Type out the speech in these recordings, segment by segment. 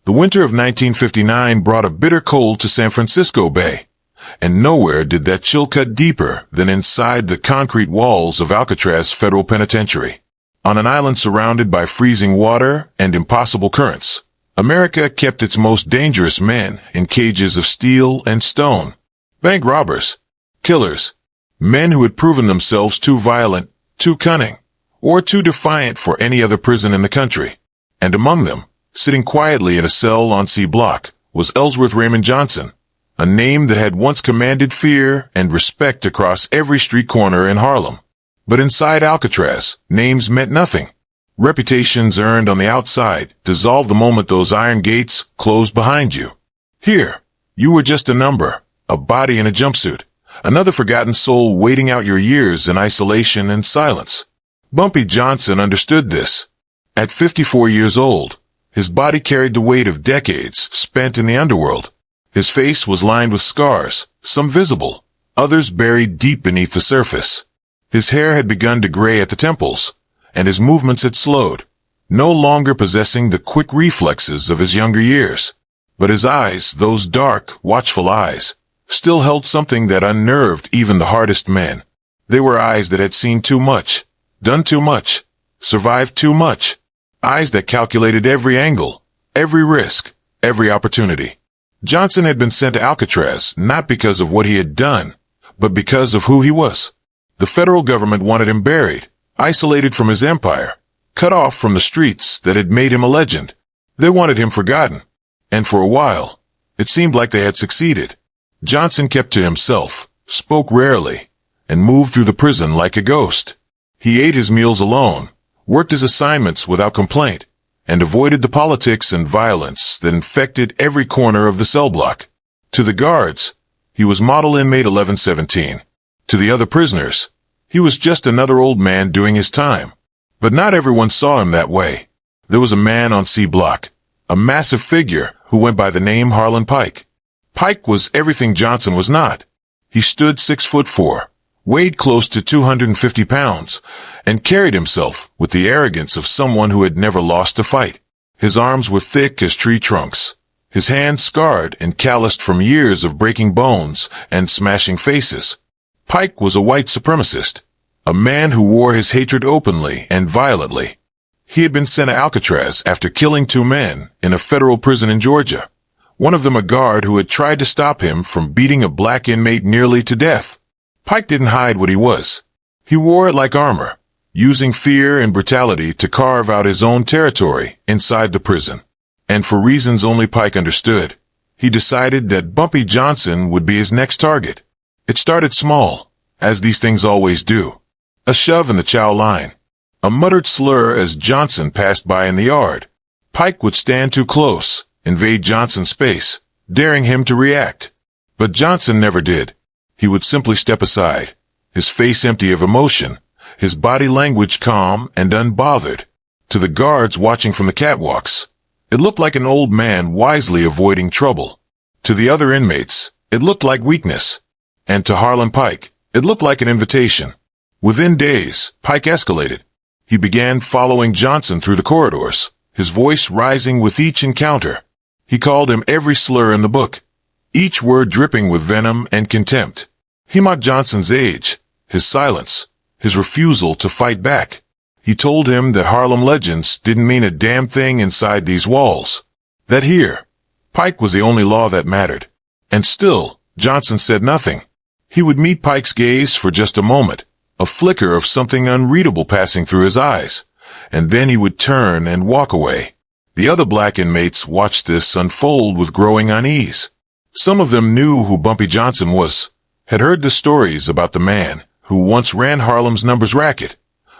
The winter of 1959 brought a bitter cold to San Francisco Bay, and nowhere did that chill cut deeper than inside the concrete walls of Alcatraz Federal Penitentiary. On an island surrounded by freezing water and impossible currents, America kept its most dangerous men in cages of steel and stone. Bank robbers, killers, men who had proven themselves too violent, too cunning, or too defiant for any other prison in the country. And among them, sitting quietly in a cell on C Block, was Ellsworth Raymond Johnson, a name that had once commanded fear and respect across every street corner in Harlem. But inside Alcatraz, names meant nothing. Reputations earned on the outside dissolved the moment those iron gates closed behind you. Here, you were just a number, a body in a jumpsuit, another forgotten soul waiting out your years in isolation and silence. Bumpy Johnson understood this. At 54 years old, his body carried the weight of decades spent in the underworld. His face was lined with scars, some visible, others buried deep beneath the surface. His hair had begun to gray at the temples, and his movements had slowed, no longer possessing the quick reflexes of his younger years. But his eyes, those dark, watchful eyes, still held something that unnerved even the hardest men. They were eyes that had seen too much, done too much, survived too much. Eyes that calculated every angle, every risk, every opportunity. Johnson had been sent to Alcatraz not because of what he had done, but because of who he was. The federal government wanted him buried, isolated from his empire, cut off from the streets that had made him a legend. They wanted him forgotten. And for a while, it seemed like they had succeeded. Johnson kept to himself, spoke rarely, and moved through the prison like a ghost. He ate his meals alone, worked his assignments without complaint, and avoided the politics and violence that infected every corner of the cell block. To the guards, he was model inmate 1117. To the other prisoners, he was just another old man doing his time. But not everyone saw him that way. There was a man on C Block, a massive figure who went by the name Harlem Pike. Pike was everything Johnson was not. He stood 6'4", weighed close to 250 pounds, and carried himself with the arrogance of someone who had never lost a fight. His arms were thick as tree trunks, his hands scarred and calloused from years of breaking bones and smashing faces. Pike was a white supremacist, a man who wore his hatred openly and violently. He had been sent to Alcatraz after killing 2 men in a federal prison in Georgia, one of them a guard who had tried to stop him from beating a black inmate nearly to death. Pike didn't hide what he was. He wore it like armor, using fear and brutality to carve out his own territory inside the prison. And for reasons only Pike understood, he decided that Bumpy Johnson would be his next target. It started small, as these things always do. A shove in the chow line, a muttered slur as Johnson passed by in the yard. Pike would stand too close, invade Johnson's space, daring him to react. But Johnson never did. He would simply step aside, his face empty of emotion, his body language calm and unbothered. To the guards watching from the catwalks, it looked like an old man wisely avoiding trouble. To the other inmates, it looked like weakness. And to Harlem Pike, it looked like an invitation. Within days, Pike escalated. He began following Johnson through the corridors, his voice rising with each encounter. He called him every slur in the book, each word dripping with venom and contempt. He mocked Johnson's age, his silence, his refusal to fight back. He told him that Harlem legends didn't mean a damn thing inside these walls. That here, Pike was the only law that mattered. And still, Johnson said nothing. He would meet Pike's gaze for just a moment, a flicker of something unreadable passing through his eyes, and then he would turn and walk away. The other black inmates watched this unfold with growing unease. Some of them knew who Bumpy Johnson was, had heard the stories about the man who once ran Harlem's numbers racket,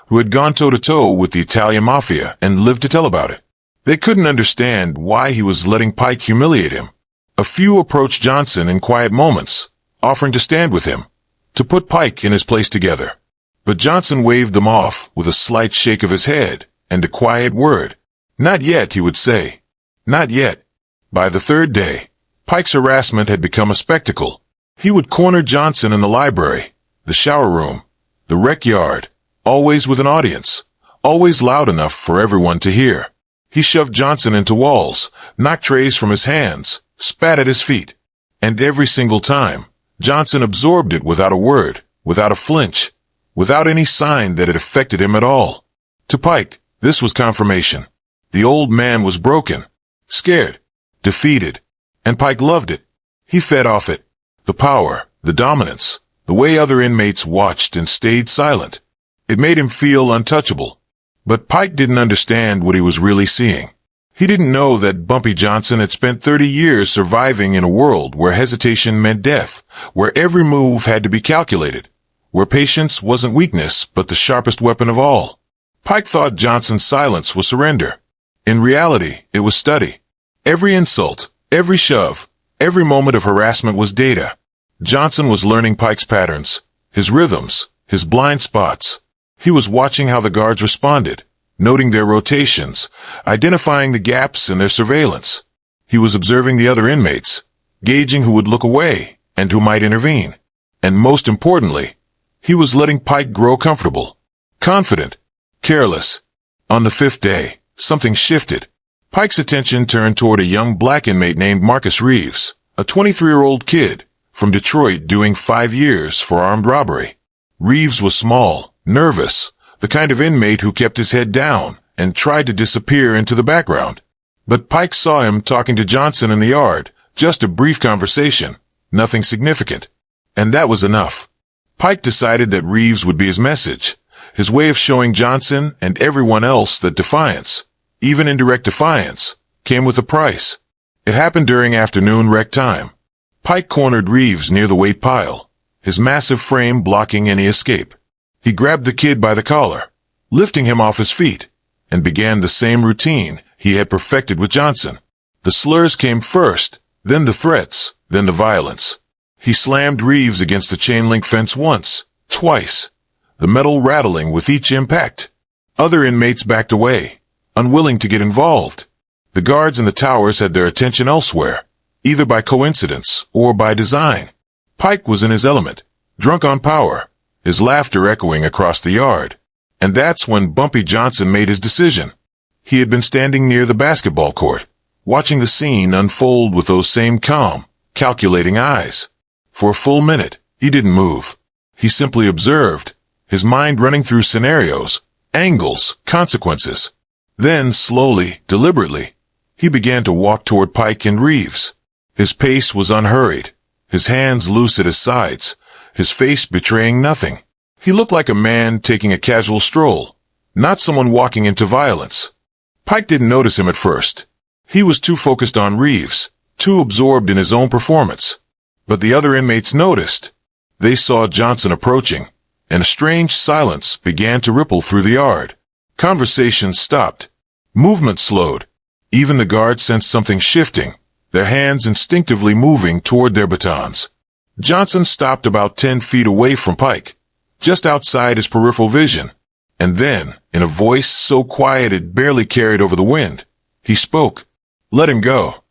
who had gone toe-to-toe with the Italian mafia and lived to tell about it. They couldn't understand why he was letting Pike humiliate him. A few approached Johnson in quiet moments, offering to stand with him, to put Pike in his place together. But Johnson waved them off with a slight shake of his head and a quiet word. Not yet, he would say. Not yet. By the 3rd day, Pike's harassment had become a spectacle. He would corner Johnson in the library, the shower room, the rec yard, always with an audience, always loud enough for everyone to hear. He shoved Johnson into walls, knocked trays from his hands, spat at his feet. And every single time, Johnson absorbed it without a word, without a flinch, without any sign that it affected him at all. To Pike, this was confirmation. The old man was broken, scared, defeated, and Pike loved it. He fed off it. The power, the dominance, the way other inmates watched and stayed silent. It made him feel untouchable. But Pike didn't understand what he was really seeing. He didn't know that Bumpy Johnson had spent 30 years surviving in a world where hesitation meant death, where every move had to be calculated, where patience wasn't weakness but the sharpest weapon of all. Pike thought Johnson's silence was surrender. In reality, it was study. Every insult, every shove, every moment of harassment was data. Johnson was learning Pike's patterns, his rhythms, his blind spots. He was watching how the guards responded, noting their rotations, identifying the gaps in their surveillance. He was observing the other inmates, gauging who would look away and who might intervene. And most importantly, he was letting Pike grow comfortable, confident, careless. On the 5th day, something shifted. Pike's attention turned toward a young black inmate named Marcus Reeves, a 23-year-old kid from Detroit doing 5 years for armed robbery. Reeves was small, nervous, the kind of inmate who kept his head down and tried to disappear into the background. But Pike saw him talking to Johnson in the yard, just a brief conversation, nothing significant. And that was enough. Pike decided that Reeves would be his message, his way of showing Johnson and everyone else that defiance, even indirect defiance, came with a price. It happened during afternoon rec time. Pike cornered Reeves near the weight pile, his massive frame blocking any escape. He grabbed the kid by the collar, lifting him off his feet, and began the same routine he had perfected with Johnson. The slurs came first, then the threats, then the violence. He slammed Reeves against the chain-link fence once, twice, the metal rattling with each impact. Other inmates backed away, unwilling to get involved. The guards in the towers had their attention elsewhere, either by coincidence or by design. Pike was in his element, drunk on power, his laughter echoing across the yard. And that's when Bumpy Johnson made his decision. He had been standing near the basketball court, watching the scene unfold with those same calm, calculating eyes. For a full minute, he didn't move. He simply observed, his mind running through scenarios, angles, consequences. Then, slowly, deliberately, he began to walk toward Pike and Reeves. His pace was unhurried, his hands loose at his sides, his face betraying nothing. He looked like a man taking a casual stroll, not someone walking into violence. Pike didn't notice him at first. He was too focused on Reeves, too absorbed in his own performance. But the other inmates noticed. They saw Johnson approaching, and a strange silence began to ripple through the yard. Conversation stopped. Movement slowed. Even the guards sensed something shifting, their hands instinctively moving toward their batons. Johnson stopped about 10 feet away from Pike, just outside his peripheral vision. And then, in a voice so quiet it barely carried over the wind, he spoke. Let him go.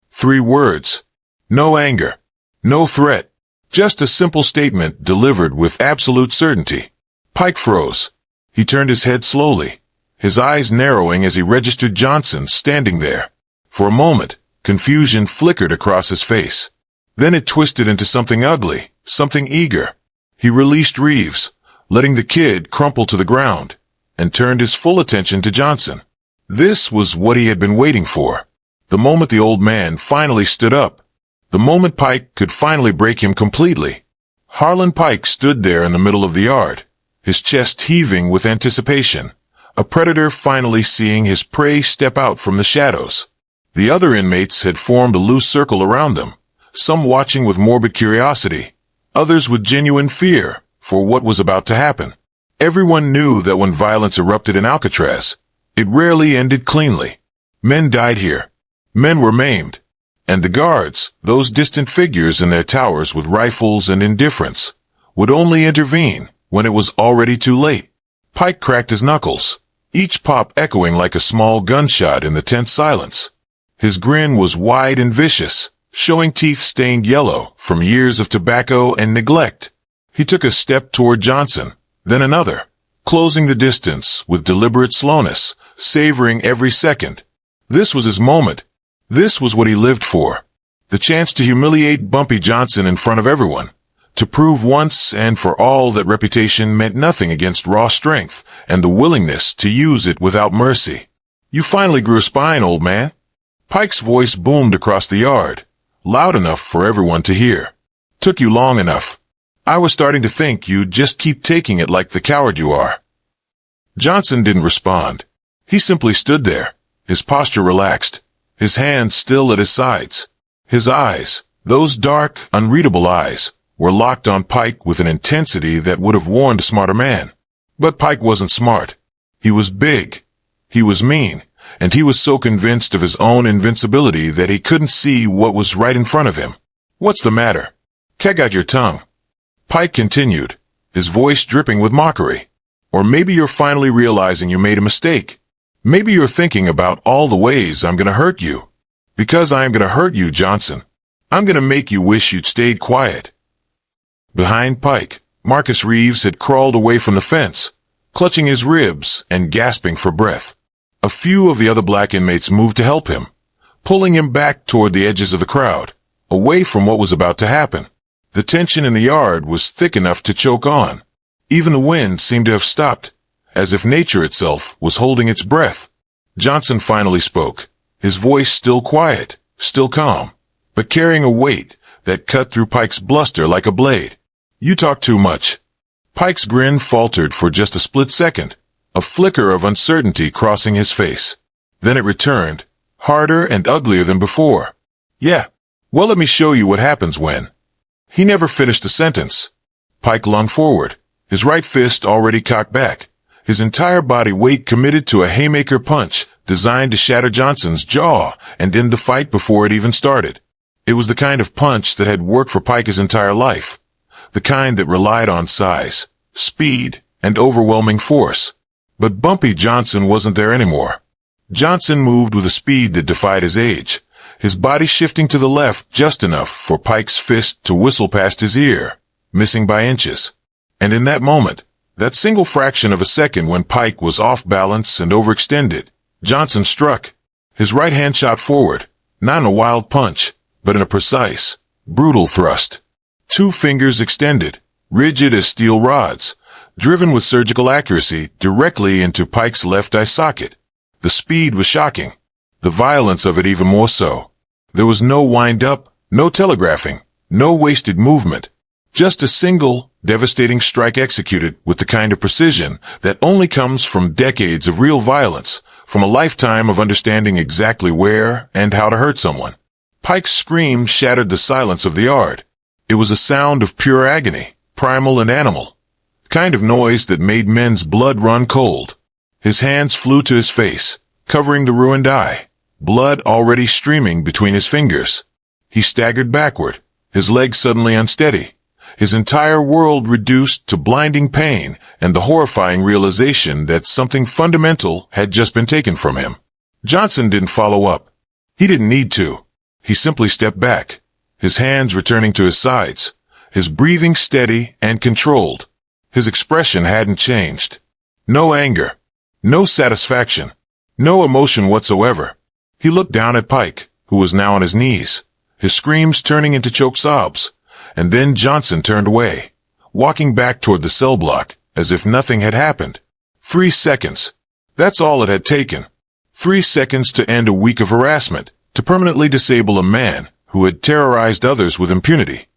3 words. No anger. No threat. Just a simple statement delivered with absolute certainty. Pike froze. He turned his head slowly, his eyes narrowing as he registered Johnson standing there. For a moment, confusion flickered across his face. Then it twisted into something ugly, something eager. He released Reeves, letting the kid crumple to the ground, and turned his full attention to Johnson. This was what he had been waiting for. The moment the old man finally stood up. The moment Pike could finally break him completely. Harlan Pike stood there in the middle of the yard, his chest heaving with anticipation, a predator finally seeing his prey step out from the shadows. The other inmates had formed a loose circle around them, some watching with morbid curiosity, others with genuine fear for what was about to happen. Everyone knew that when violence erupted in Alcatraz, it rarely ended cleanly. Men died here. Men were maimed. And the guards, those distant figures in their towers with rifles and indifference, would only intervene when it was already too late. Pike cracked his knuckles, each pop echoing like a small gunshot in the tense silence. His grin was wide and vicious, showing teeth stained yellow from years of tobacco and neglect. He took a step toward Johnson, then another, closing the distance with deliberate slowness, savoring every second. This was his moment. This was what he lived for. The chance to humiliate Bumpy Johnson in front of everyone. To prove once and for all that reputation meant nothing against raw strength and the willingness to use it without mercy. You finally grew a spine, old man. Pike's voice boomed across the yard, loud enough for everyone to hear. Took you long enough. I was starting to think you'd just keep taking it like the coward you are. Johnson didn't respond. He simply stood there, his posture relaxed, his hands still at his sides. His eyes, those dark, unreadable eyes, were locked on Pike with an intensity that would have warned a smarter man. But Pike wasn't smart. He was big. He was mean. And he was so convinced of his own invincibility that he couldn't see what was right in front of him. What's the matter? Keg out your tongue. Pike continued, his voice dripping with mockery. Or maybe you're finally realizing you made a mistake. Maybe you're thinking about all the ways I'm gonna hurt you. Because I am gonna hurt you, Johnson. I'm gonna make you wish you'd stayed quiet. Behind Pike, Marcus Reeves had crawled away from the fence, clutching his ribs and gasping for breath. A few of the other black inmates moved to help him, pulling him back toward the edges of the crowd, away from what was about to happen. The tension in the yard was thick enough to choke on. Even the wind seemed to have stopped, as if nature itself was holding its breath. Johnson finally spoke, his voice still quiet, still calm, but carrying a weight that cut through Pike's bluster like a blade. You talk too much. Pike's grin faltered for just a split second, a flicker of uncertainty crossing his face. Then it returned, harder and uglier than before. Yeah, well, let me show you what happens when. He never finished the sentence. Pike lunged forward, his right fist already cocked back, his entire body weight committed to a haymaker punch designed to shatter Johnson's jaw and end the fight before it even started. It was the kind of punch that had worked for Pike his entire life, the kind that relied on size, speed, and overwhelming force. But Bumpy Johnson wasn't there anymore. Johnson moved with a speed that defied his age, his body shifting to the left just enough for Pike's fist to whistle past his ear, missing by inches. And in that moment, that single fraction of a second when Pike was off balance and overextended, Johnson struck. His right hand shot forward, not in a wild punch, but in a precise, brutal thrust. 2 fingers extended, rigid as steel rods, driven with surgical accuracy directly into Pike's left eye socket. The speed was shocking, the violence of it even more so. There was no wind-up, no telegraphing, no wasted movement. Just a single, devastating strike executed with the kind of precision that only comes from decades of real violence, from a lifetime of understanding exactly where and how to hurt someone. Pike's scream shattered the silence of the yard. It was a sound of pure agony, primal and animal, the kind of noise that made men's blood run cold. His hands flew to his face, covering the ruined eye, blood already streaming between his fingers. He staggered backward, his legs suddenly unsteady, his entire world reduced to blinding pain and the horrifying realization that something fundamental had just been taken from him. Johnson didn't follow up. He didn't need to. He simply stepped back, his hands returning to his sides, his breathing steady and controlled. His expression hadn't changed. No anger, no satisfaction, no emotion whatsoever. He looked down at Pike, who was now on his knees, his screams turning into choked sobs. And then Johnson turned away, walking back toward the cell block, as if nothing had happened. 3 seconds. That's all it had taken. 3 seconds to end a week of harassment, to permanently disable a man who had terrorized others with impunity,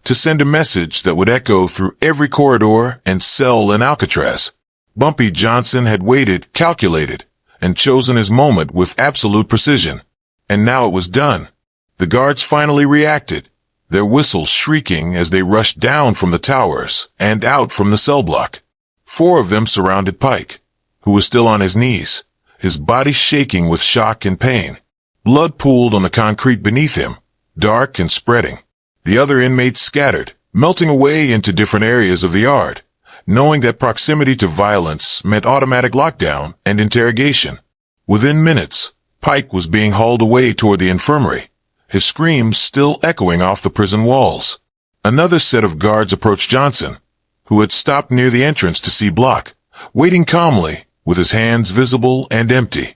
to send a message that would echo through every corridor and cell in Alcatraz. Bumpy Johnson had waited, calculated, and chosen his moment with absolute precision. And now it was done. The guards finally reacted, their whistles shrieking as they rushed down from the towers and out from the cell block. 4 of them surrounded Pike, who was still on his knees, his body shaking with shock and pain. Blood pooled on the concrete beneath him, dark and spreading. The other inmates scattered, melting away into different areas of the yard, knowing that proximity to violence meant automatic lockdown and interrogation. Within minutes, Pike was being hauled away toward the infirmary, his screams still echoing off the prison walls. Another set of guards approached Johnson, who had stopped near the entrance to C block, waiting calmly, with his hands visible and empty.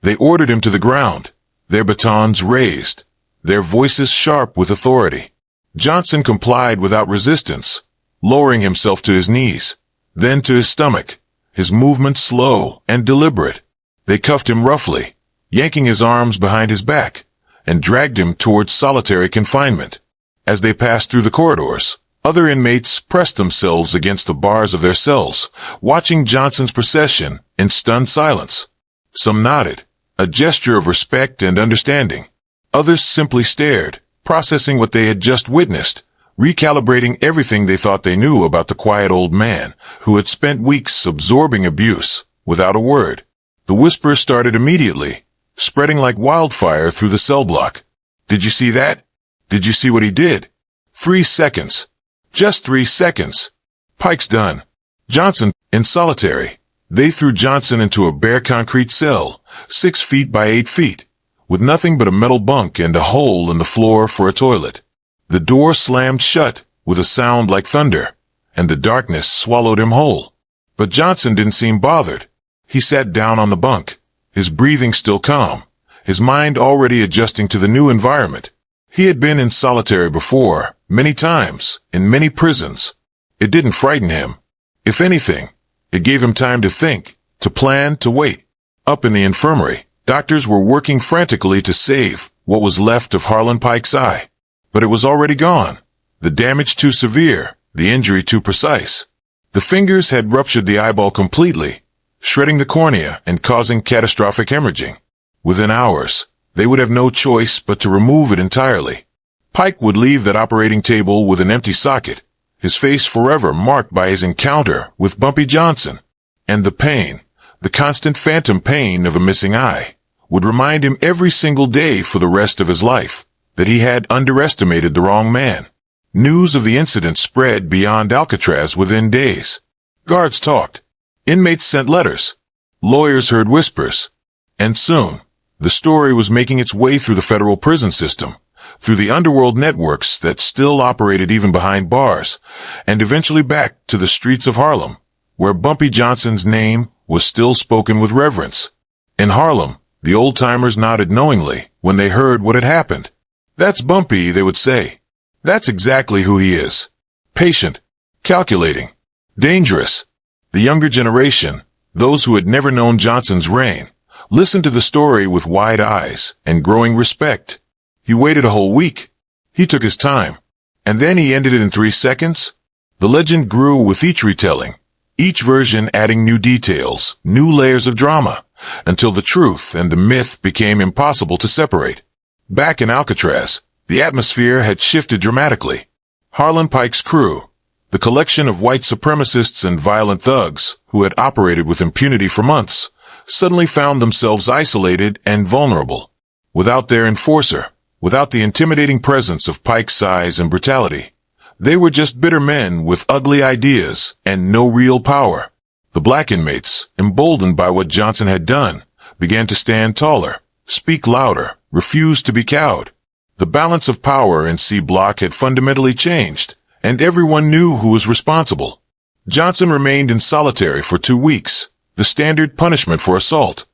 They ordered him to the ground, their batons raised, their voices sharp with authority. Johnson complied without resistance, lowering himself to his knees, then to his stomach, his movements slow and deliberate. They cuffed him roughly, yanking his arms behind his back, and dragged him towards solitary confinement. As they passed through the corridors, other inmates pressed themselves against the bars of their cells, watching Johnson's procession in stunned silence. Some nodded, a gesture of respect and understanding. Others simply stared, processing what they had just witnessed, recalibrating everything they thought they knew about the quiet old man who had spent weeks absorbing abuse without a word. The whispers started immediately, spreading like wildfire through the cell block. "Did you see that? Did you see what he did? 3 seconds. Just 3 seconds. Pike's done." Johnson, in solitary. They threw Johnson into a bare concrete cell, 6 feet by 8 feet, with nothing but a metal bunk and a hole in the floor for a toilet. The door slammed shut with a sound like thunder, and the darkness swallowed him whole. But Johnson didn't seem bothered. He sat down on the bunk, his breathing still calm, his mind already adjusting to the new environment. He had been in solitary before, many times, in many prisons. It didn't frighten him. If anything, it gave him time to think, to plan, to wait. Up in the infirmary, doctors were working frantically to save what was left of Harlan Pike's eye. But it was already gone. The damage too severe, the injury too precise. The fingers had ruptured the eyeball completely, shredding the cornea and causing catastrophic hemorrhaging. Within hours, they would have no choice but to remove it entirely. Pike would leave that operating table with an empty socket, his face forever marked by his encounter with Bumpy Johnson. And the pain, the constant phantom pain of a missing eye, would remind him every single day for the rest of his life that he had underestimated the wrong man. News of the incident spread beyond Alcatraz within days. Guards talked. Inmates sent letters. Lawyers heard whispers. And soon, the story was making its way through the federal prison system, through the underworld networks that still operated even behind bars, and eventually back to the streets of Harlem, where Bumpy Johnson's name was still spoken with reverence. In Harlem, the old-timers nodded knowingly when they heard what had happened. "That's Bumpy," they would say. "That's exactly who he is. Patient, calculating, dangerous." The younger generation, those who had never known Johnson's reign, listened to the story with wide eyes and growing respect. He waited a whole week. He took his time. And then he ended it in 3 seconds. The legend grew with each retelling, each version adding new details, new layers of drama, until the truth and the myth became impossible to separate. Back in Alcatraz, the atmosphere had shifted dramatically. Harlan Pike's crew, the collection of white supremacists and violent thugs who had operated with impunity for months, suddenly found themselves isolated and vulnerable. Without their enforcer, without the intimidating presence of Pike's size and brutality, they were just bitter men with ugly ideas and no real power. The black inmates, emboldened by what Johnson had done, began to stand taller, speak louder, refuse to be cowed. The balance of power in C Block had fundamentally changed, and everyone knew who was responsible. Johnson remained in solitary for 2 weeks, the standard punishment for assault.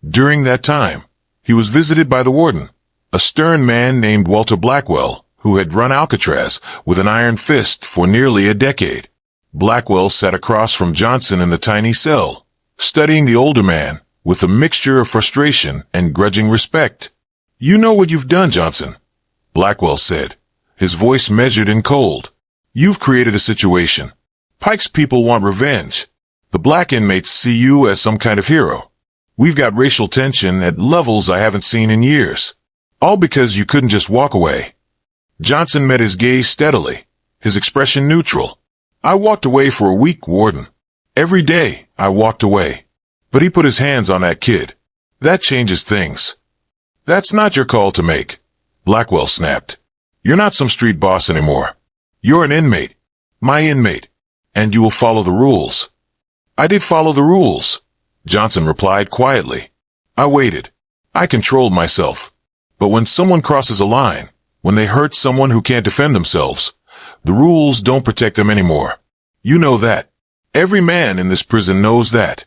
During that time, he was visited by the warden, a stern man named Walter Blackwell, who had run Alcatraz with an iron fist for nearly a decade. Blackwell sat across from Johnson in the tiny cell, studying the older man with a mixture of frustration and grudging respect. "You know what you've done, Johnson," Blackwell said, his voice measured and cold. "You've created a situation. Pike's people want revenge. The black inmates see you as some kind of hero. We've got racial tension at levels I haven't seen in years. All because you couldn't just walk away." Johnson met his gaze steadily, his expression neutral. "I walked away for a week, Warden. Every day, I walked away." But he put his hands on that kid. "That changes things." "That's not your call to make," Blackwell snapped. "You're not some street boss anymore. You're an inmate, my inmate, and you will follow the rules." "I did follow the rules," Johnson replied quietly. "I waited. I controlled myself. But when someone crosses a line, when they hurt someone who can't defend themselves, the rules don't protect them anymore. You know that. Every man in this prison knows that."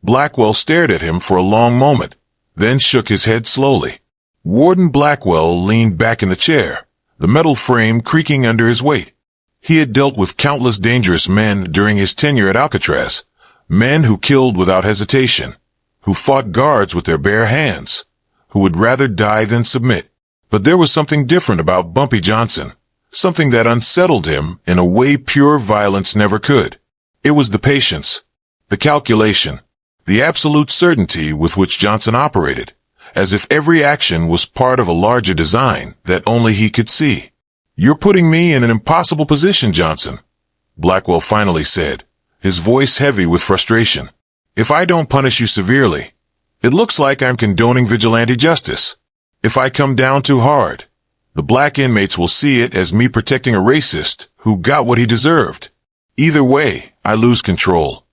Blackwell stared at him for a long moment, then shook his head slowly. Warden Blackwell leaned back in the chair, the metal frame creaking under his weight. He had dealt with countless dangerous men during his tenure at Alcatraz, men who killed without hesitation, who fought guards with their bare hands, who would rather die than submit. But there was something different about Bumpy Johnson, something that unsettled him in a way pure violence never could. It was the patience, the calculation, the absolute certainty with which Johnson operated, as if every action was part of a larger design that only he could see. "You're putting me in an impossible position, Johnson," Blackwell finally said, his voice heavy with frustration. "If I don't punish you severely, it looks like I'm condoning vigilante justice. If I come down too hard, the black inmates will see it as me protecting a racist who got what he deserved. Either way, I lose control."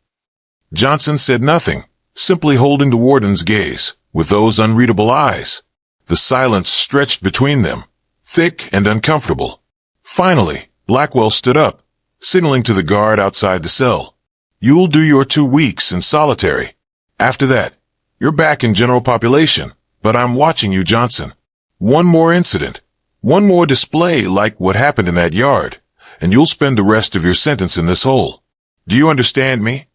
Johnson said nothing, simply holding the warden's gaze with those unreadable eyes. The silence stretched between them, thick and uncomfortable. Finally, Blackwell stood up, signaling to the guard outside the cell. "You'll do your 2 weeks in solitary. After that, you're back in general population, but I'm watching you, Johnson. One more incident, one more display like what happened in that yard, and you'll spend the rest of your sentence in this hole. Do you understand me?"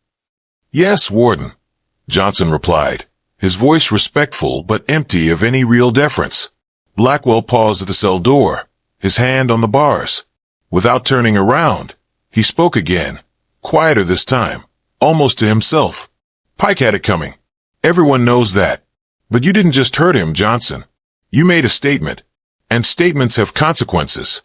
"Yes, Warden," Johnson replied, his voice respectful but empty of any real deference. Blackwell paused at the cell door, his hand on the bars. Without turning around, he spoke again, quieter this time, almost to himself. "Pike had it coming. Everyone knows that. But you didn't just hurt him, Johnson. You made a statement, and statements have consequences."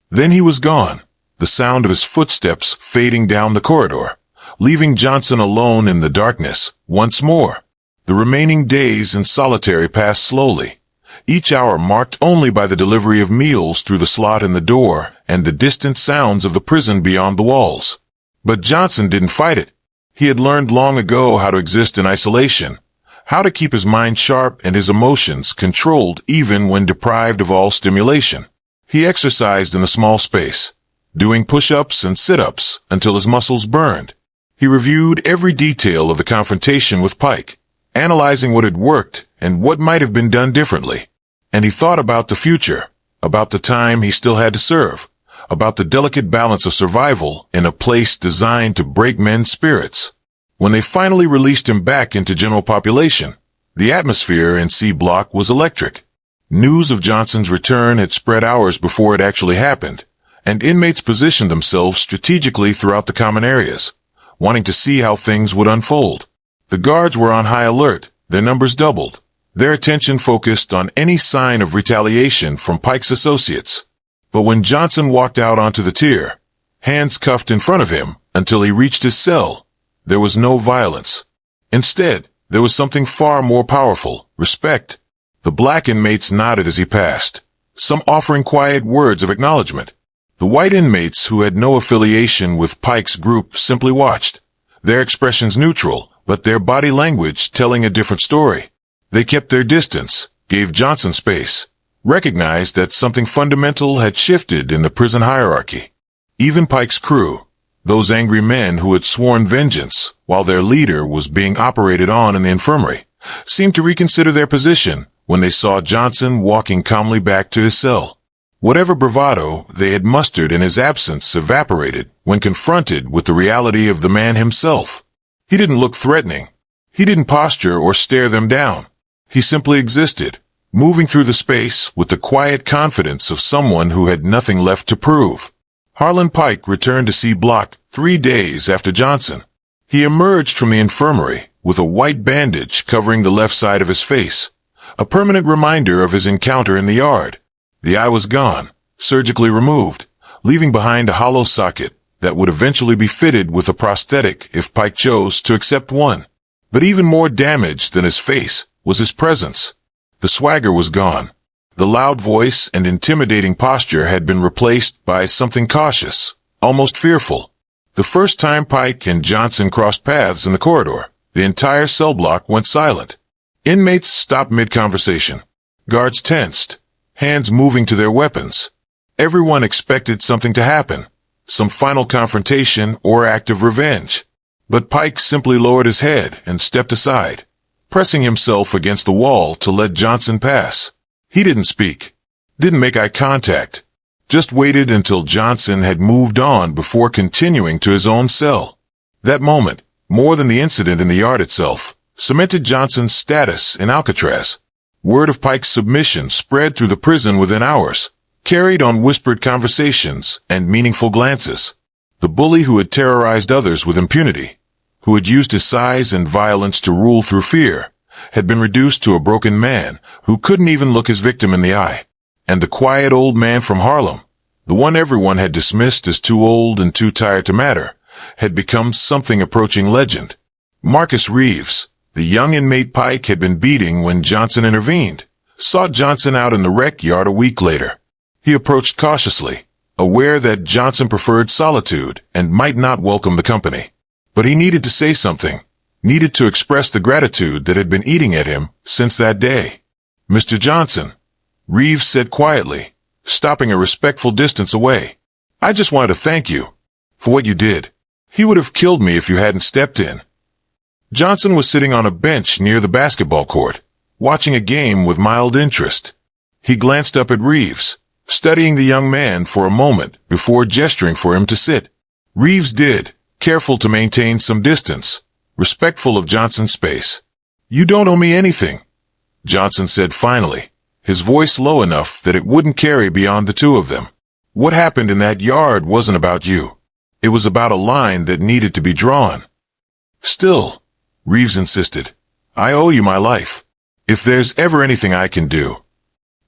Then he was gone, the sound of his footsteps fading down the corridor, leaving Johnson alone in the darkness once more. The remaining days in solitary passed slowly, each hour marked only by the delivery of meals through the slot in the door and the distant sounds of the prison beyond the walls. But Johnson didn't fight it. He had learned long ago how to exist in isolation, how to keep his mind sharp and his emotions controlled even when deprived of all stimulation. He exercised in the small space, doing push-ups and sit-ups until his muscles burned. He reviewed every detail of the confrontation with Pike, analyzing what had worked and what might have been done differently. And he thought about the future, about the time he still had to serve, about the delicate balance of survival in a place designed to break men's spirits. When they finally released him back into general population, the atmosphere in C Block was electric. News of Johnson's return had spread hours before it actually happened, and inmates positioned themselves strategically throughout the common areas, wanting to see how things would unfold. The guards were on high alert, their numbers doubled, their attention focused on any sign of retaliation from Pike's associates. But when Johnson walked out onto the tier, hands cuffed in front of him until he reached his cell, there was no violence. Instead, there was something far more powerful, respect. The black inmates nodded as he passed, some offering quiet words of acknowledgement. The white inmates who had no affiliation with Pike's group simply watched, their expressions neutral, but their body language telling a different story. They kept their distance, gave Johnson space, recognized that something fundamental had shifted in the prison hierarchy. Even Pike's crew, those angry men who had sworn vengeance while their leader was being operated on in the infirmary, seemed to reconsider their position when they saw Johnson walking calmly back to his cell. Whatever bravado they had mustered in his absence evaporated when confronted with the reality of the man himself. He didn't look threatening. He didn't posture or stare them down. He simply existed, moving through the space with the quiet confidence of someone who had nothing left to prove. Harlan Pike returned to C Block 3 days after Johnson. He emerged from the infirmary with a white bandage covering the left side of his face, a permanent reminder of his encounter in the yard. The eye was gone, surgically removed, leaving behind a hollow socket that would eventually be fitted with a prosthetic if Pike chose to accept one. But even more damaged than his face was his presence. The swagger was gone. The loud voice and intimidating posture had been replaced by something cautious, almost fearful. The first time Pike and Johnson crossed paths in the corridor, the entire cell block went silent. Inmates stopped mid-conversation. Guards tensed, hands moving to their weapons. Everyone expected something to happen, some final confrontation or act of revenge. But Pike simply lowered his head and stepped aside, pressing himself against the wall to let Johnson pass. He didn't speak, didn't make eye contact, just waited until Johnson had moved on before continuing to his own cell. That moment, more than the incident in the yard itself, cemented Johnson's status in Alcatraz. Word of Pike's submission spread through the prison within hours, carried on whispered conversations and meaningful glances. The bully who had terrorized others with impunity, who had used his size and violence to rule through fear, had been reduced to a broken man who couldn't even look his victim in the eye. And the quiet old man from Harlem, the one everyone had dismissed as too old and too tired to matter, had become something approaching legend. Marcus Reeves, the young inmate Pike had been beating when Johnson intervened, sought Johnson out in the rec yard a week later. He approached cautiously, aware that Johnson preferred solitude and might not welcome the company. But he needed to say something, needed to express the gratitude that had been eating at him since that day. "Mr. Johnson," Reeves said quietly, stopping a respectful distance away, "I just wanted to thank you for what you did. He would have killed me if you hadn't stepped in." Johnson was sitting on a bench near the basketball court, watching a game with mild interest. He glanced up at Reeves, studying the young man for a moment before gesturing for him to sit. Reeves did, careful to maintain some distance, respectful of Johnson's space. "You don't owe me anything," Johnson said finally, his voice low enough that it wouldn't carry beyond the two of them. "What happened in that yard wasn't about you. It was about a line that needed to be drawn." "Still," Reeves insisted, "I owe you my life. If there's ever anything I can do."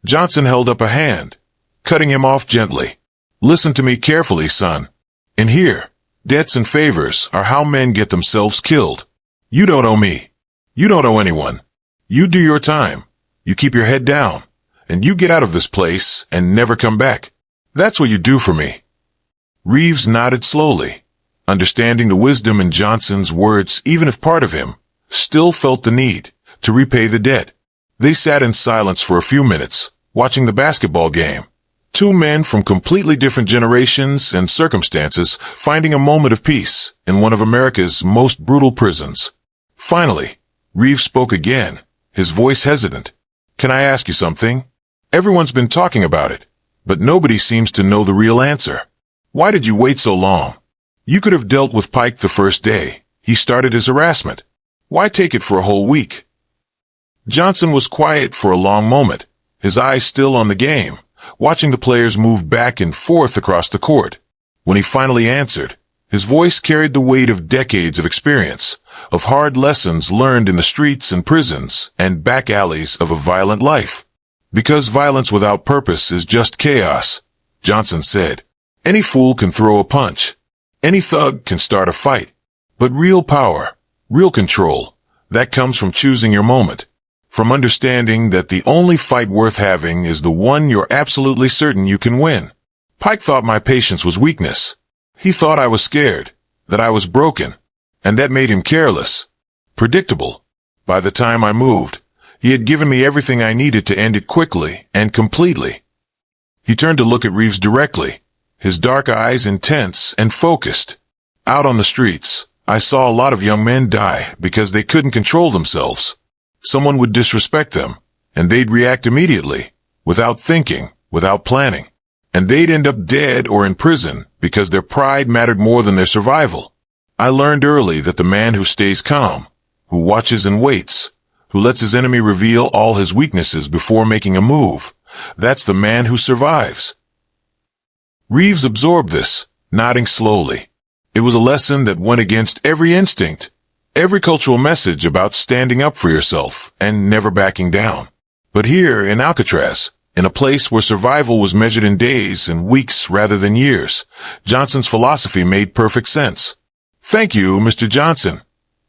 Johnson held up a hand, cutting him off gently. "Listen to me carefully, son. In here, debts and favors are how men get themselves killed. You don't owe me. You don't owe anyone. You do your time. You keep your head down, and you get out of this place and never come back. That's what you do for me." Reeves nodded slowly, understanding the wisdom in Johnson's words even if part of him still felt the need to repay the debt. They sat in silence for a few minutes, watching the basketball game. Two men from completely different generations and circumstances finding a moment of peace in one of America's most brutal prisons. Finally, Reeves spoke again, his voice hesitant. "Can I ask you something? Everyone's been talking about it, but nobody seems to know the real answer. Why did you wait so long? You could have dealt with Pike the first day he started his harassment. Why take it for a whole week?" Johnson was quiet for a long moment, his eyes still on the game, watching the players move back and forth across the court. When he finally answered, his voice carried the weight of decades of experience, of hard lessons learned in the streets and prisons and back alleys of a violent life. "Because violence without purpose is just chaos," Johnson said. "Any fool can throw a punch. Any thug can start a fight. But real power, real control, that comes from choosing your moment. From understanding that the only fight worth having is the one you're absolutely certain you can win." Pike thought my patience was weakness. He thought I was scared, that I was broken, and that made him careless, predictable. By the time I moved, he had given me everything I needed to end it quickly and completely. He turned to look at Reeves directly, his dark eyes intense and focused. "Out on the streets, I saw a lot of young men die because they couldn't control themselves. Someone would disrespect them, and they'd react immediately, without thinking, without planning. And they'd end up dead or in prison because their pride mattered more than their survival. I learned early that the man who stays calm, who watches and waits, who lets his enemy reveal all his weaknesses before making a move, that's the man who survives." Reeves absorbed this, nodding slowly. It was a lesson that went against every instinct, every cultural message about standing up for yourself and never backing down. But here in Alcatraz, in a place where survival was measured in days and weeks rather than years, Johnson's philosophy made perfect sense. "Thank you, Mr. Johnson,"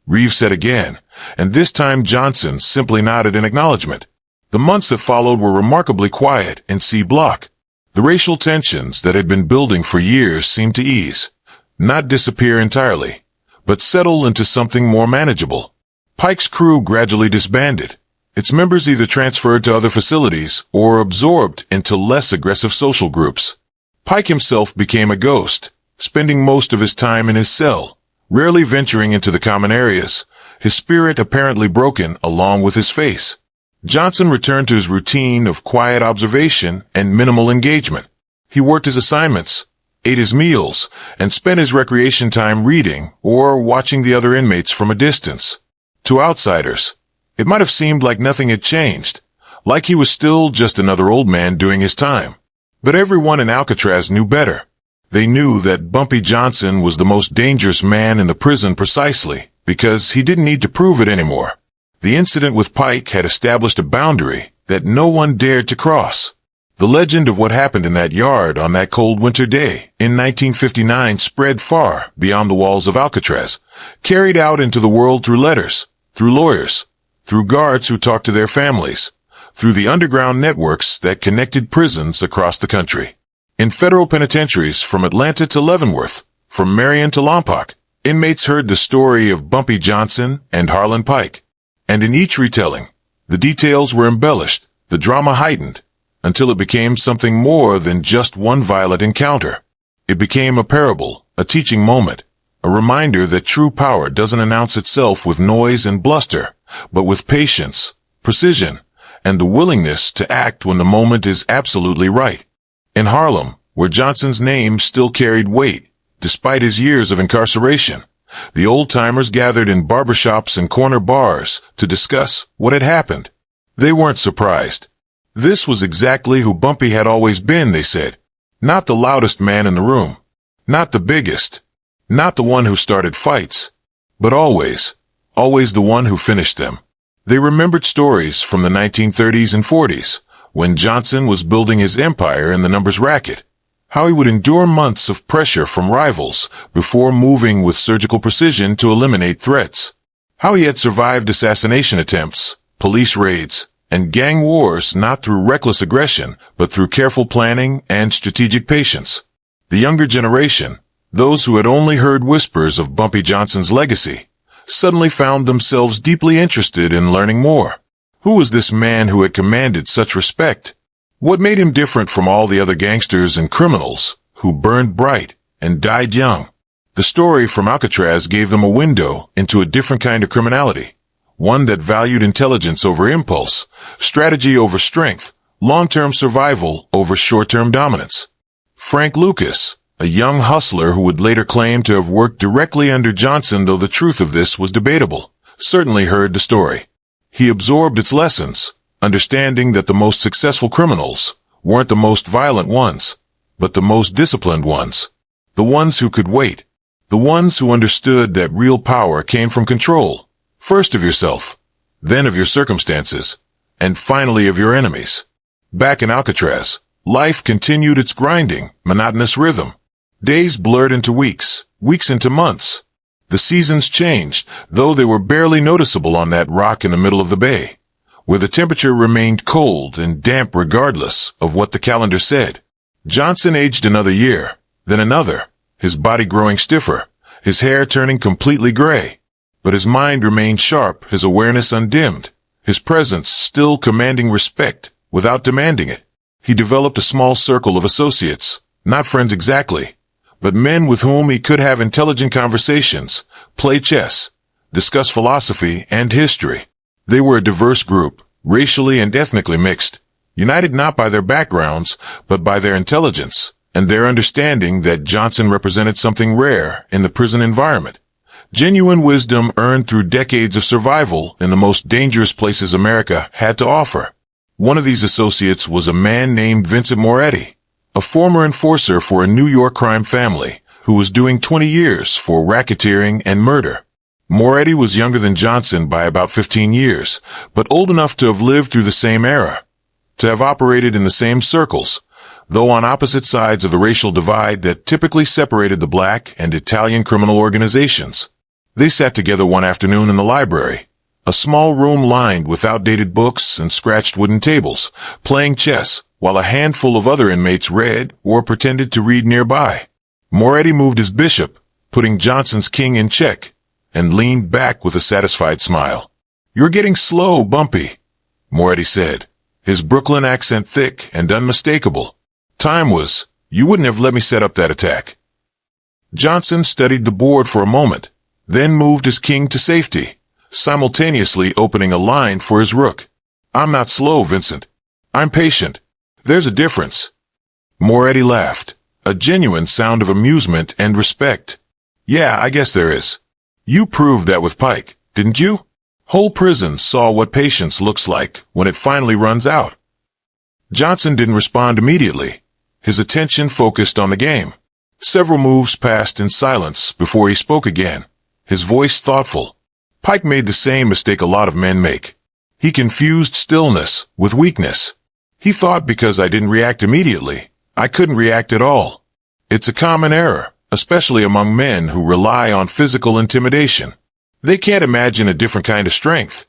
Reeves said again, and this time Johnson simply nodded in acknowledgement. The months that followed were remarkably quiet in C Block. The racial tensions that had been building for years seemed to ease, not disappear entirely, but settle into something more manageable. Pike's crew gradually disbanded. Its members either transferred to other facilities or absorbed into less aggressive social groups. Pike himself became a ghost, spending most of his time in his cell, rarely venturing into the common areas, his spirit apparently broken along with his face. Johnson returned to his routine of quiet observation and minimal engagement. He worked his assignments, ate his meals, and spent his recreation time reading or watching the other inmates from a distance. To outsiders, it might have seemed like nothing had changed, like he was still just another old man doing his time. But everyone in Alcatraz knew better. They knew that Bumpy Johnson was the most dangerous man in the prison precisely because he didn't need to prove it anymore. The incident with Pike had established a boundary that no one dared to cross. The legend of what happened in that yard on that cold winter day in 1959 spread far beyond the walls of Alcatraz, carried out into the world through letters, through lawyers, through guards who talked to their families, through the underground networks that connected prisons across the country. In federal penitentiaries from Atlanta to Leavenworth, from Marion to Lompoc, inmates heard the story of Bumpy Johnson and Harlan Pike. And in each retelling, the details were embellished, the drama heightened, until it became something more than just one violent encounter. It became a parable, a teaching moment, a reminder that true power doesn't announce itself with noise and bluster, but with patience, precision, and the willingness to act when the moment is absolutely right. In Harlem, where Johnson's name still carried weight, despite his years of incarceration, the old-timers gathered in barbershops and corner bars to discuss what had happened. They weren't surprised. This was exactly who Bumpy had always been, they said. Not the loudest man in the room. Not the biggest. Not the one who started fights. But always the one who finished them. They remembered stories from the 1930s and 40s, when Johnson was building his empire in the numbers racket. How he would endure months of pressure from rivals before moving with surgical precision to eliminate threats. How he had survived assassination attempts, police raids, and gang wars not through reckless aggression, but through careful planning and strategic patience. The younger generation, those who had only heard whispers of Bumpy Johnson's legacy, suddenly found themselves deeply interested in learning more. Who was this man who had commanded such respect? What made him different from all the other gangsters and criminals who burned bright and died young? The story from Alcatraz gave them a window into a different kind of criminality, one that valued intelligence over impulse, strategy over strength, long-term survival over short-term dominance. Frank Lucas, a young hustler who would later claim to have worked directly under Johnson, though the truth of this was debatable, certainly heard the story. He absorbed its lessons, understanding that the most successful criminals weren't the most violent ones, but the most disciplined ones. The ones who could wait. The ones who understood that real power came from control, first of yourself, then of your circumstances, and finally of your enemies. Back in Alcatraz, life continued its grinding, monotonous rhythm. Days blurred into weeks, weeks into months. The seasons changed, though they were barely noticeable on that rock in the middle of the bay, where the temperature remained cold and damp regardless of what the calendar said. Johnson aged another year, then another, his body growing stiffer, his hair turning completely gray. But his mind remained sharp, his awareness undimmed, his presence still commanding respect without demanding it. He developed a small circle of associates, not friends exactly, but men with whom he could have intelligent conversations, play chess, discuss philosophy and history. They were a diverse group, racially and ethnically mixed, united not by their backgrounds, but by their intelligence, and their understanding that Johnson represented something rare in the prison environment. Genuine wisdom earned through decades of survival in the most dangerous places America had to offer. One of these associates was a man named Vincent Moretti, a former enforcer for a New York crime family who was doing 20 years for racketeering and murder. Moretti was younger than Johnson by about 15 years, but old enough to have lived through the same era, to have operated in the same circles, though on opposite sides of the racial divide that typically separated the black and Italian criminal organizations. They sat together one afternoon in the library, a small room lined with outdated books and scratched wooden tables, playing chess, while a handful of other inmates read or pretended to read nearby. Moretti moved his bishop, putting Johnson's king in check, and leaned back with a satisfied smile. "You're getting slow, Bumpy," Moretti said, his Brooklyn accent thick and unmistakable. "Time was, you wouldn't have let me set up that attack." Johnson studied the board for a moment, then moved his king to safety, simultaneously opening a line for his rook. I'm not slow, Vincent. I'm patient. There's a difference. Moretti laughed, a genuine sound of amusement and respect. Yeah, I guess there is. You proved that with Pike, didn't you? Whole prison saw what patience looks like when it finally runs out. Johnson didn't respond immediately. His attention focused on the game. Several moves passed in silence before he spoke again, his voice thoughtful. Pike made the same mistake a lot of men make. He confused stillness with weakness. He thought because I didn't react immediately, I couldn't react at all. It's a common error, especially among men who rely on physical intimidation. They can't imagine a different kind of strength.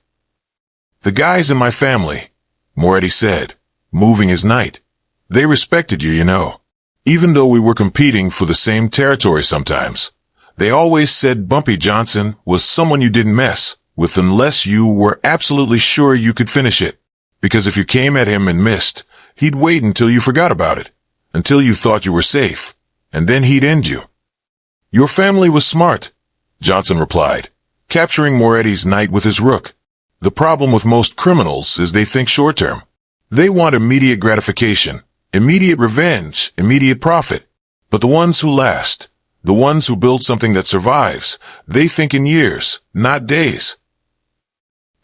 The guys in my family, Moretti said, moving his knight. They respected you, you know. Even though we were competing for the same territory sometimes, they always said Bumpy Johnson was someone you didn't mess with unless you were absolutely sure you could finish it. Because if you came at him and missed, he'd wait until you forgot about it, until you thought you were safe, and then he'd end you. Your family was smart, Johnson replied, capturing Moretti's knight with his rook. The problem with most criminals is they think short-term. They want immediate gratification, immediate revenge, immediate profit. But the ones who last, the ones who build something that survives, they think in years, not days.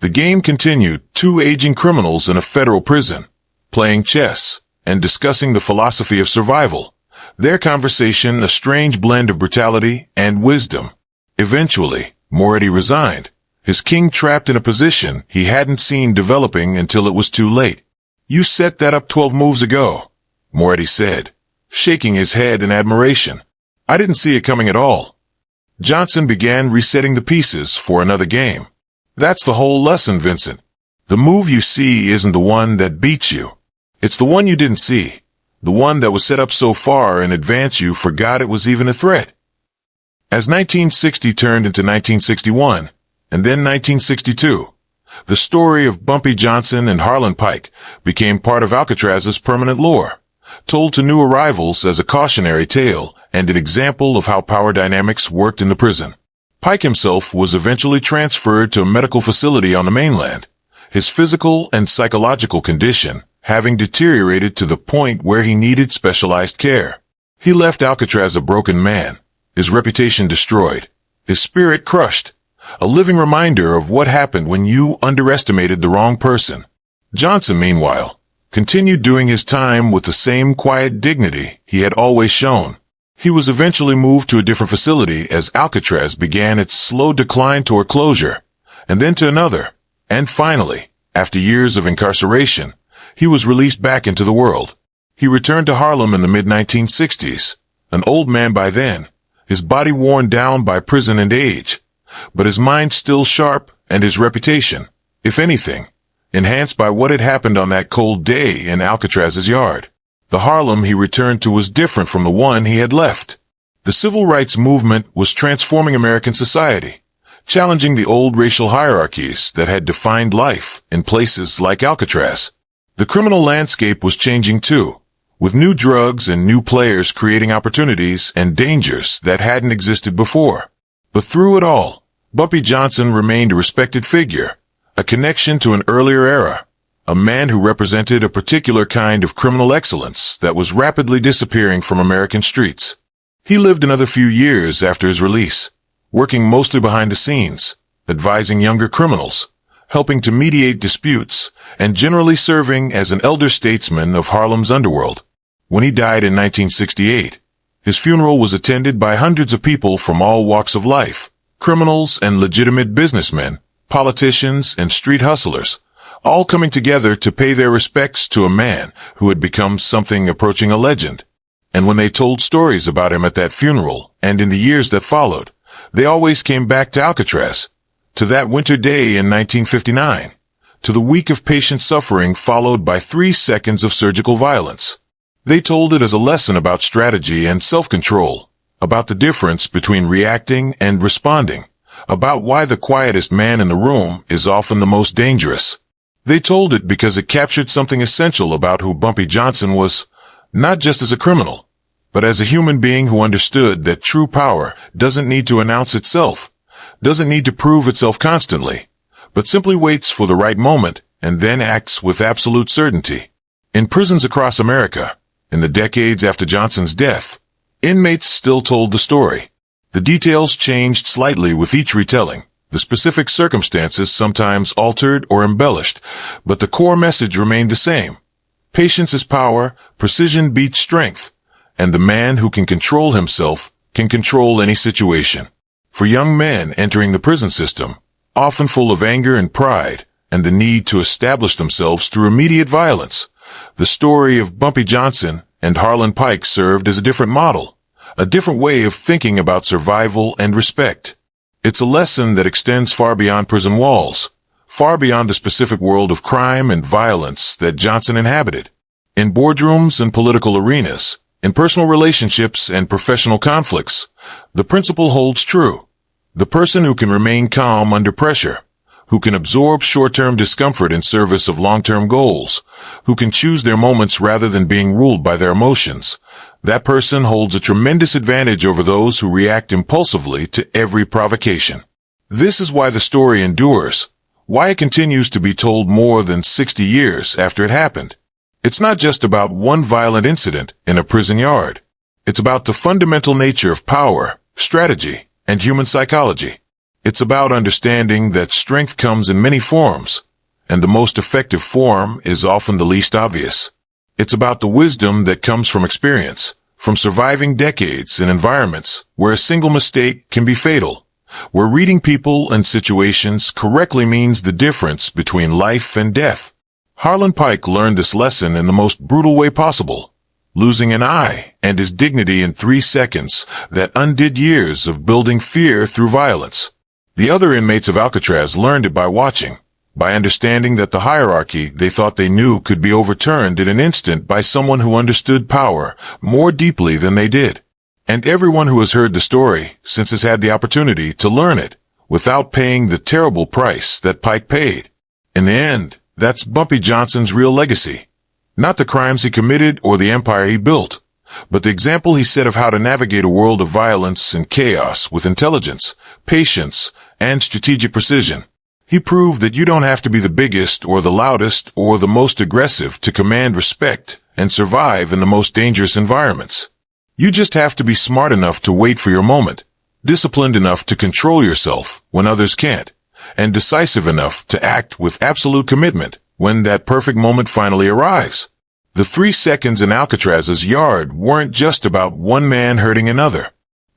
The game continued, two aging criminals in a federal prison, playing chess and discussing the philosophy of survival. Their conversation a strange blend of brutality and wisdom. Eventually, Moretti resigned, his king trapped in a position he hadn't seen developing until it was too late. You set that up 12 moves ago, Moretti said, shaking his head in admiration. I didn't see it coming at all. Johnson began resetting the pieces for another game. That's the whole lesson, Vincent. The move you see isn't the one that beats you. It's the one you didn't see. The one that was set up so far in advance you forgot it was even a threat. As 1960 turned into 1961, and then 1962, the story of Bumpy Johnson and Harlem Pike became part of Alcatraz's permanent lore, told to new arrivals as a cautionary tale and an example of how power dynamics worked in the prison. Pike himself was eventually transferred to a medical facility on the mainland, his physical and psychological condition having deteriorated to the point where he needed specialized care. He left Alcatraz a broken man, his reputation destroyed, his spirit crushed, a living reminder of what happened when you underestimated the wrong person. Johnson, meanwhile, continued doing his time with the same quiet dignity he had always shown. He was eventually moved to a different facility as Alcatraz began its slow decline toward closure, and then to another, and finally, after years of incarceration, he was released back into the world. He returned to Harlem in the mid-1960s, an old man by then, his body worn down by prison and age, but his mind still sharp and his reputation, if anything, enhanced by what had happened on that cold day in Alcatraz's yard. The Harlem he returned to was different from the one he had left. The civil rights movement was transforming American society, challenging the old racial hierarchies that had defined life in places like Alcatraz. The criminal landscape was changing too, with new drugs and new players creating opportunities and dangers that hadn't existed before. But through it all, Bumpy Johnson remained a respected figure, a connection to an earlier era, a man who represented a particular kind of criminal excellence that was rapidly disappearing from American streets. He lived another few years after his release, working mostly behind the scenes, advising younger criminals, helping to mediate disputes, and generally serving as an elder statesman of Harlem's underworld. When he died in 1968, his funeral was attended by hundreds of people from all walks of life, criminals and legitimate businessmen, politicians and street hustlers, all coming together to pay their respects to a man who had become something approaching a legend. And when they told stories about him at that funeral and in the years that followed, they always came back to Alcatraz, to that winter day in 1959, to the week of patient suffering followed by 3 seconds of surgical violence. They told it as a lesson about strategy and self-control, about the difference between reacting and responding, about why the quietest man in the room is often the most dangerous. They told it because it captured something essential about who Bumpy Johnson was, not just as a criminal, but as a human being who understood that true power doesn't need to announce itself, doesn't need to prove itself constantly, but simply waits for the right moment and then acts with absolute certainty. In prisons across America, in the decades after Johnson's death, inmates still told the story. The details changed slightly with each retelling, the specific circumstances sometimes altered or embellished, but the core message remained the same. Patience is power, precision beats strength, and the man who can control himself can control any situation. For young men entering the prison system, often full of anger and pride, and the need to establish themselves through immediate violence, the story of Bumpy Johnson and Harlem Pike served as a different model, a different way of thinking about survival and respect. It's a lesson that extends far beyond prison walls, far beyond the specific world of crime and violence that Johnson inhabited. In boardrooms and political arenas, in personal relationships and professional conflicts, the principle holds true. The person who can remain calm under pressure, who can absorb short-term discomfort in service of long-term goals, who can choose their moments rather than being ruled by their emotions, that person holds a tremendous advantage over those who react impulsively to every provocation. This is why the story endures, why it continues to be told more than 60 years after it happened. It's not just about one violent incident in a prison yard. It's about the fundamental nature of power, strategy, and human psychology. It's about understanding that strength comes in many forms, and the most effective form is often the least obvious. It's about the wisdom that comes from experience, from surviving decades in environments where a single mistake can be fatal, where reading people and situations correctly means the difference between life and death. Harlem Pike learned this lesson in the most brutal way possible, losing an eye and his dignity in 3 seconds that undid years of building fear through violence. The other inmates of Alcatraz learned it by watching, by understanding that the hierarchy they thought they knew could be overturned in an instant by someone who understood power more deeply than they did. And everyone who has heard the story since has had the opportunity to learn it without paying the terrible price that Pike paid. In the end, that's Bumpy Johnson's real legacy. Not the crimes he committed or the empire he built, but the example he set of how to navigate a world of violence and chaos with intelligence, patience, and strategic precision. He proved that you don't have to be the biggest or the loudest or the most aggressive to command respect and survive in the most dangerous environments. You just have to be smart enough to wait for your moment, disciplined enough to control yourself when others can't, and decisive enough to act with absolute commitment when that perfect moment finally arrives. The 3 seconds in Alcatraz's yard weren't just about one man hurting another.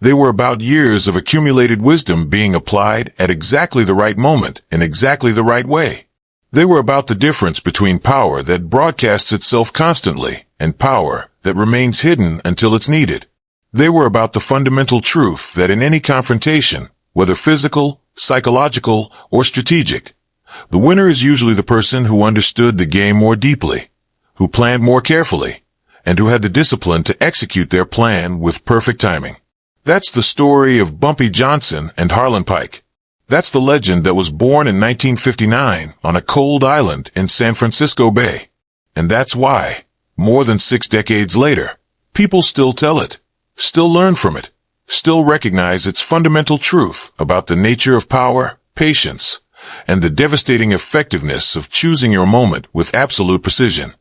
They were about years of accumulated wisdom being applied at exactly the right moment in exactly the right way. They were about the difference between power that broadcasts itself constantly and power that remains hidden until it's needed. They were about the fundamental truth that in any confrontation, whether physical, psychological, or strategic, the winner is usually the person who understood the game more deeply, who planned more carefully, and who had the discipline to execute their plan with perfect timing. That's the story of Bumpy Johnson and Harlem Pike. That's the legend that was born in 1959 on a cold island in San Francisco Bay. And that's why, more than 6 decades later, people still tell it, still learn from it, still recognize its fundamental truth about the nature of power, patience, and the devastating effectiveness of choosing your moment with absolute precision.